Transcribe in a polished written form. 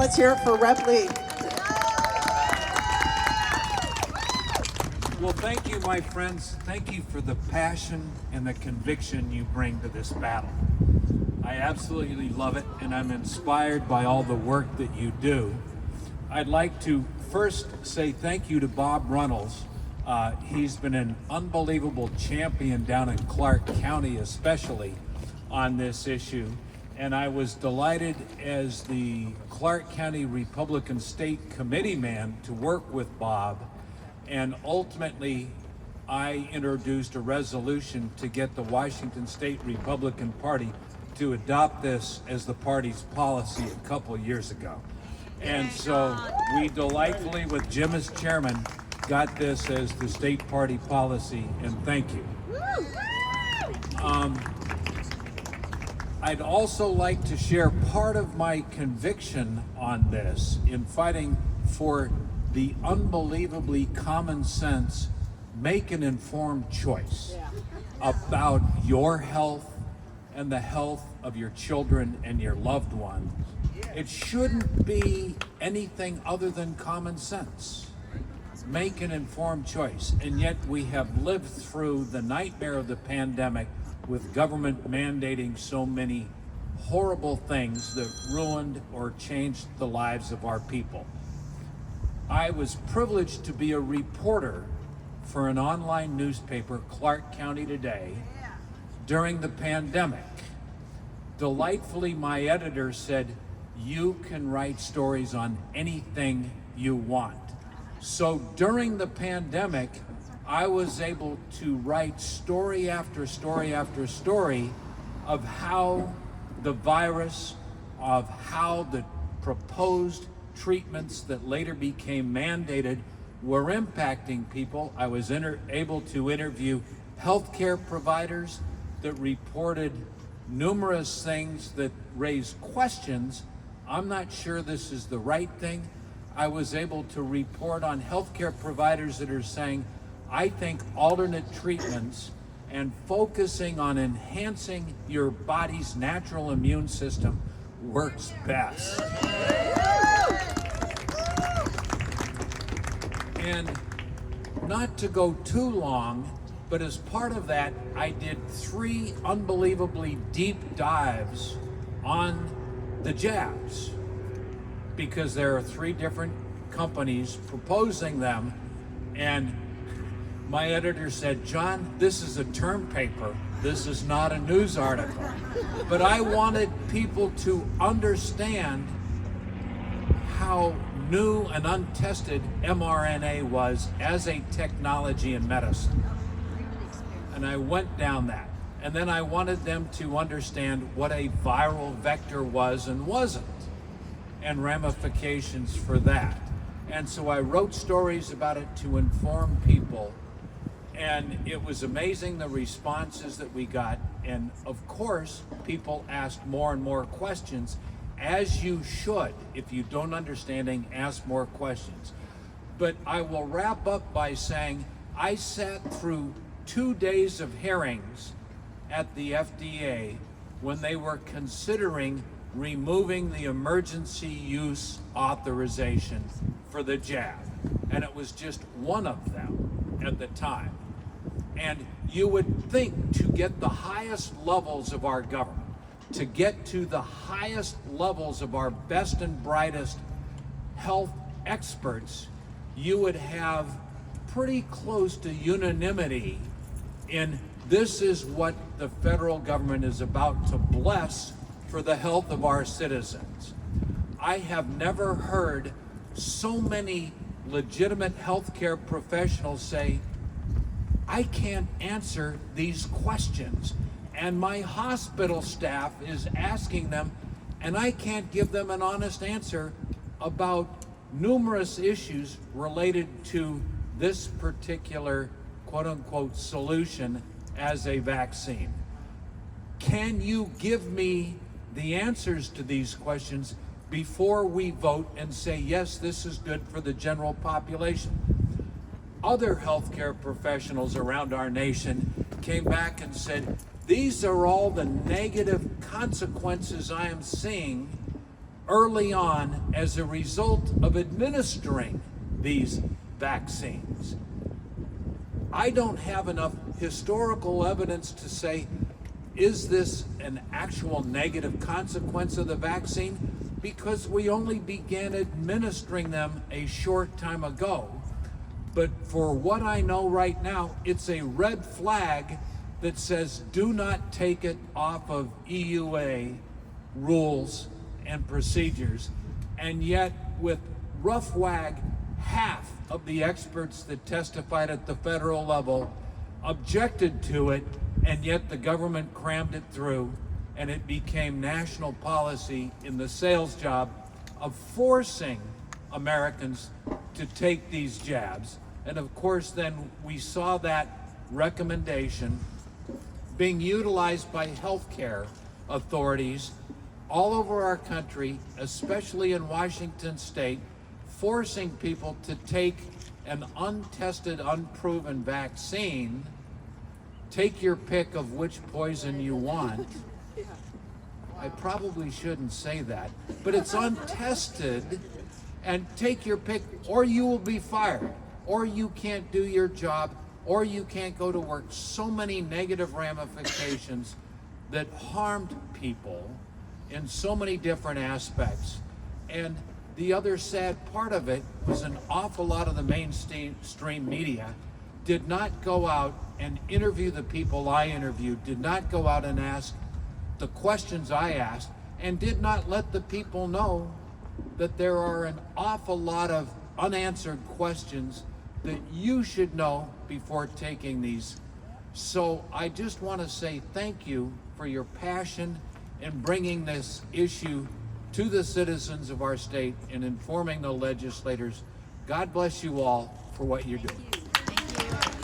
Let's hear it for Rep. Lee. Well, thank you, my friends. Thank you for the passion and the conviction you bring to this battle. I absolutely love it, and I'm inspired by all the work that you do. I'd like to first say thank you to Bob Runnels. He's been an unbelievable champion down in Clark County, especially on this issue. And I was delighted as the Clark County Republican State Committee man to work with Bob. And ultimately, I introduced a resolution to get the Washington State Republican Party to adopt this as the party's policy a couple of years ago. And so we delightfully, with Jim as chairman, got this as the state party policy, and thank you. I'd also like to share part of my conviction on this in fighting for the unbelievably common sense, make an informed choice about your health and the health of your children and your loved ones. It shouldn't be anything other than common sense. Make an informed choice. And yet we have lived through the nightmare of the pandemic with government mandating so many horrible things that ruined or changed the lives of our people. I was privileged to be a reporter for an online newspaper, Clark County Today, during the pandemic. Delightfully, my editor said, you can write stories on anything you want. So during the pandemic, I was able to write story after story after story of how the virus, of how the proposed treatments that later became mandated were impacting people. I was able to interview healthcare providers that reported numerous things that raised questions. I'm not sure this is the right thing. I was able to report on healthcare providers that are saying, I think alternate treatments and focusing on enhancing your body's natural immune system works best. And not to go too long, but as part of that, I did 3 unbelievably deep dives on the jabs, because there are 3 different companies proposing them. And my editor said, John, this is a term paper. This is not a news article. But I wanted people to understand how new and untested mRNA was as a technology in medicine. And I went down that. And then I wanted them to understand what a viral vector was and wasn't, and ramifications for that. And so I wrote stories about it to inform people. And it was amazing the responses that we got. And of course, people asked more and more questions, as you should. If you don't understand, ask more questions. But I will wrap up by saying I sat through 2 days of hearings at the FDA when they were considering removing the emergency use authorization for the jab. And it was just one of them at the time. And you would think, to get the highest levels of our government, to get to the highest levels of our best and brightest health experts, you would have pretty close to unanimity in this is what the federal government is about to bless for the health of our citizens. I have never heard so many legitimate healthcare professionals say, I can't answer these questions. And my hospital staff is asking them, and I can't give them an honest answer about numerous issues related to this particular quote-unquote solution as a vaccine. Can you give me the answers to these questions before we vote and say, yes, this is good for the general population? Other healthcare professionals around our nation came back and said, these are all the negative consequences I am seeing early on as a result of administering these vaccines. I don't have enough historical evidence to say, is this an actual negative consequence of the vaccine? Because we only began administering them a short time ago. But for what I know right now, it's a red flag that says do not take it off of EUA rules and procedures. And yet, with rough wag, half of the experts that testified at the federal level objected to it, and yet the government crammed it through, and it became national policy in the sales job of forcing Americans to take these jabs. And of course, then we saw that recommendation being utilized by healthcare authorities all over our country, especially in Washington state, forcing people to take an untested, unproven vaccine. Take your pick of which poison you want. I probably shouldn't say that, but it's untested, and take your pick, or you will be fired, or you can't do your job, or you can't go to work. So many negative ramifications that harmed people in so many different aspects. And the other sad part of it was an awful lot of the mainstream media did not go out and interview the people I interviewed, did not go out and ask the questions I asked, and did not let the people know that there are an awful lot of unanswered questions that you should know before taking these. So I just want to say thank you for your passion in bringing this issue to the citizens of our state and informing the legislators. God bless you all for what you're doing. Thank you.